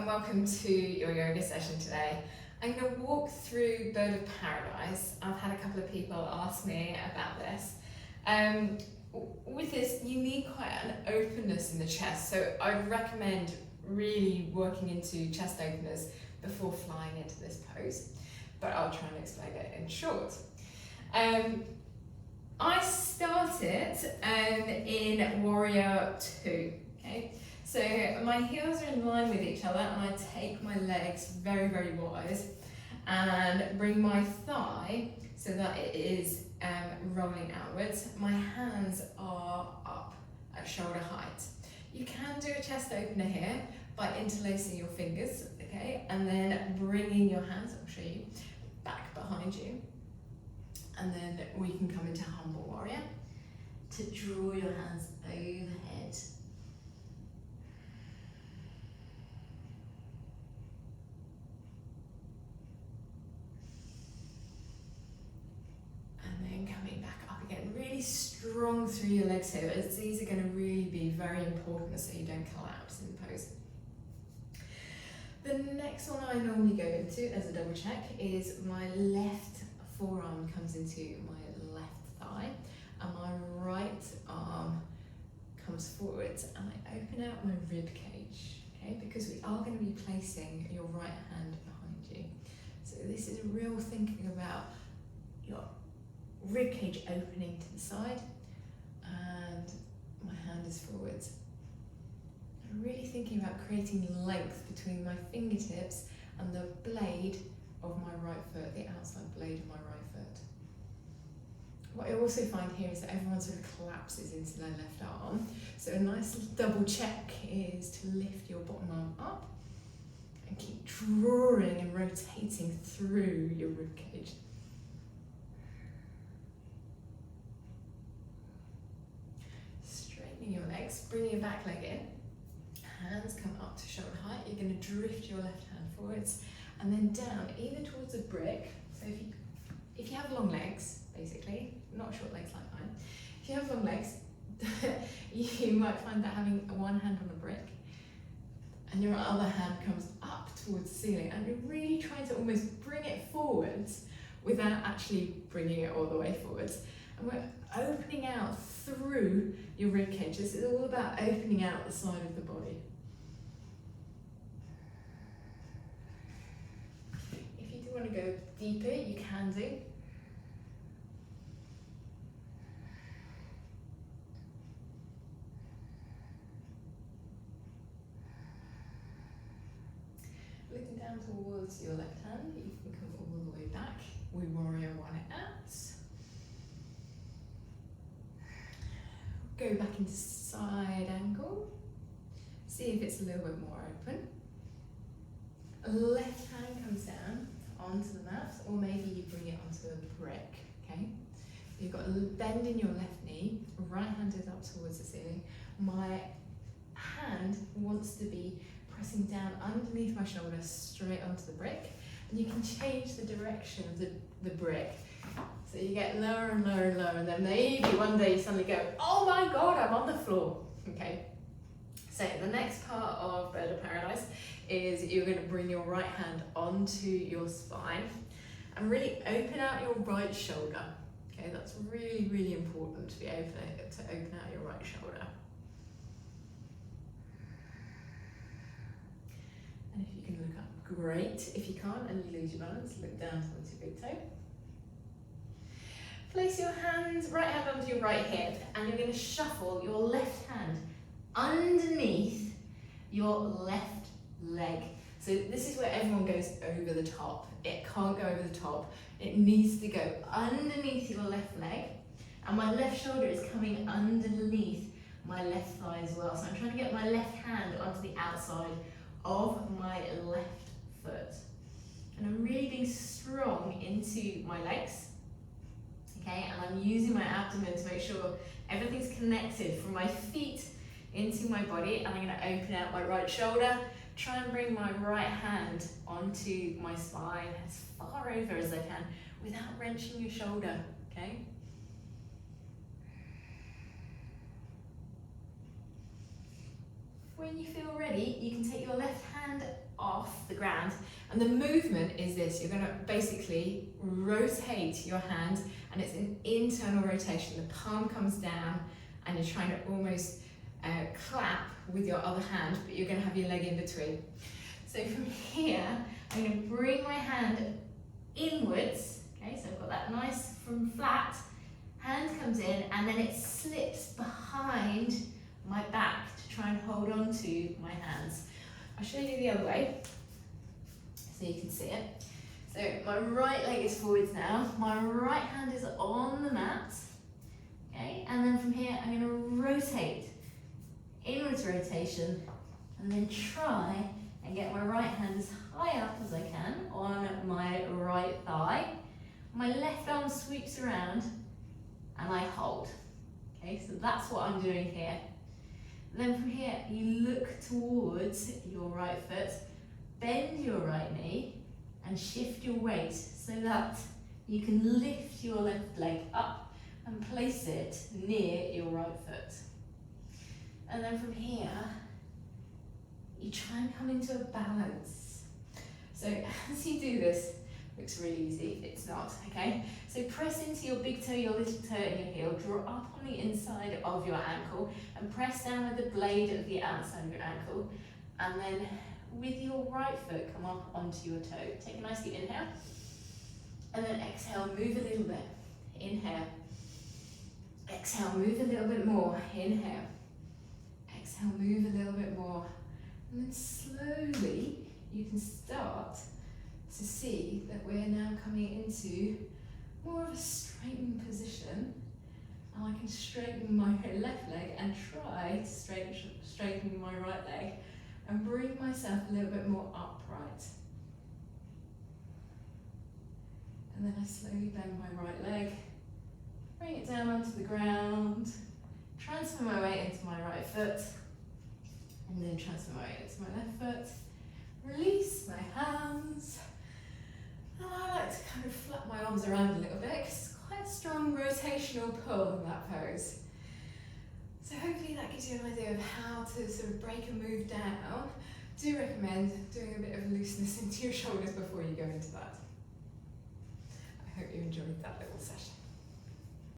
and welcome to your yoga session today. I'm going to walk through Bird of Paradise. I've had a couple of people ask me about this. With this, you need quite an openness in the chest, so I'd recommend really working into chest openers before flying into this pose, but I'll try and explain it in short. I started in Warrior 2, okay? So my heels are in line with each other and I take my legs very, very wide and bring my thigh so that it is rolling outwards. My hands are up at shoulder height. You can do a chest opener here by interlacing your fingers, okay? And then bringing your hands, I'll show you, back behind you. And then we can come into Humble Warrior to draw your hands overhead. And then coming back up again, really strong through your legs here, as these are going to really be very important so you don't collapse in the pose. The next one I normally go into as a double check is my left forearm comes into my left thigh and my right arm comes forwards and I open out my rib cage, okay, because we are going to be placing your right hand behind you. So this is real thinking about your rib cage opening to the side and my hand is forwards. I'm really thinking about creating length between my fingertips and the blade of my right foot, the outside blade of my right foot. What I also find here is that everyone sort of collapses into their left arm. So a nice double check is to lift your bottom arm up and keep drawing and rotating through your rib cage. Straightening your legs, bringing your back leg in. Hands come up to shoulder height. You're going to drift your left hand forwards and then down, either towards a brick. So if you have long legs, basically, not short legs like mine, if you have long legs, you might find that having one hand on a brick and your other hand comes up towards the ceiling and you're really trying to almost bring it forwards without actually bringing it all the way forwards. And we're opening out through your rib cage. This is all about opening out the side of the body. If you do want to go deeper, you can do. Looking down towards your left hand, you can come all the way back. We warrior one it out. Go back into side angle. See if it's a little bit more open. Left hand comes down onto the mat, or maybe you bring it onto a brick, okay? You've got a bend in your left knee, right hand is up towards the ceiling. My hand wants to be pressing down underneath my shoulder straight onto the brick, and you can change the direction of the brick. So you get lower and lower and lower, and then maybe one day you suddenly go, oh my God, I'm on the floor, okay? So the next part of Bird of Paradise is you're going to bring your right hand onto your spine and really open out your right shoulder, okay? That's really, really important to be able to open out your right shoulder. And if you can look up, great. If you can't and you lose your balance, look down towards your big toe. Place your hands, right hand onto your right hip, and you're going to shuffle your left hand underneath your left leg. So this is where everyone goes over the top. It can't go over the top. It needs to go underneath your left leg, and my left shoulder is coming underneath my left thigh as well. So I'm trying to get my left hand onto the outside of my left foot. And I'm really being strong into my legs. Okay, and I'm using my abdomen to make sure everything's connected from my feet into my body, and I'm going to open out my right shoulder, try and bring my right hand onto my spine as far over as I can without wrenching your shoulder, okay? When you feel ready, you can take your left hand the ground. And the movement is this. You're going to basically rotate your hand, and it's an internal rotation. The palm comes down and you're trying to almost clap with your other hand, but you're going to have your leg in between. So from here, I'm going to bring my hand inwards. Okay, so I've got that nice from flat. Hand comes in and then it slips behind my back to try and hold on to my hands. I'll show you the other way so you can see it. So my right leg is forwards now. My right hand is on the mat. Okay, and then from here I'm going to rotate, inwards rotation, and then try and get my right hand as high up as I can on my right thigh. My left arm sweeps around and I hold. Okay, so that's what I'm doing here. And then from here, you look towards your right foot, bend your right knee, and shift your weight so that you can lift your left leg up and place it near your right foot. And then from here, you try and come into a balance. So as you do this, looks really easy, it's not, okay? So press into your big toe, your little toe and your heel, draw up on the inside of your ankle and press down with the blade of the outside of your ankle, and then with your right foot come up onto your toe. Take a nice deep inhale, and then exhale, move a little bit. Inhale, exhale, move a little bit more. Inhale, exhale, move a little bit more. And then slowly you can start to see that we're now coming into more of a straightened position, and I can straighten my left leg and try to straighten my right leg and bring myself a little bit more upright. And then I slowly bend my right leg, bring it down onto the ground, transfer my weight into my right foot, and then transfer my weight into my left foot. Release my hands. And I like to kind of flap my arms around a little bit because it's quite a strong rotational pull in that pose. So hopefully that gives you an idea of how to sort of break a move down. Do recommend doing a bit of looseness into your shoulders before you go into that. I hope you enjoyed that little session.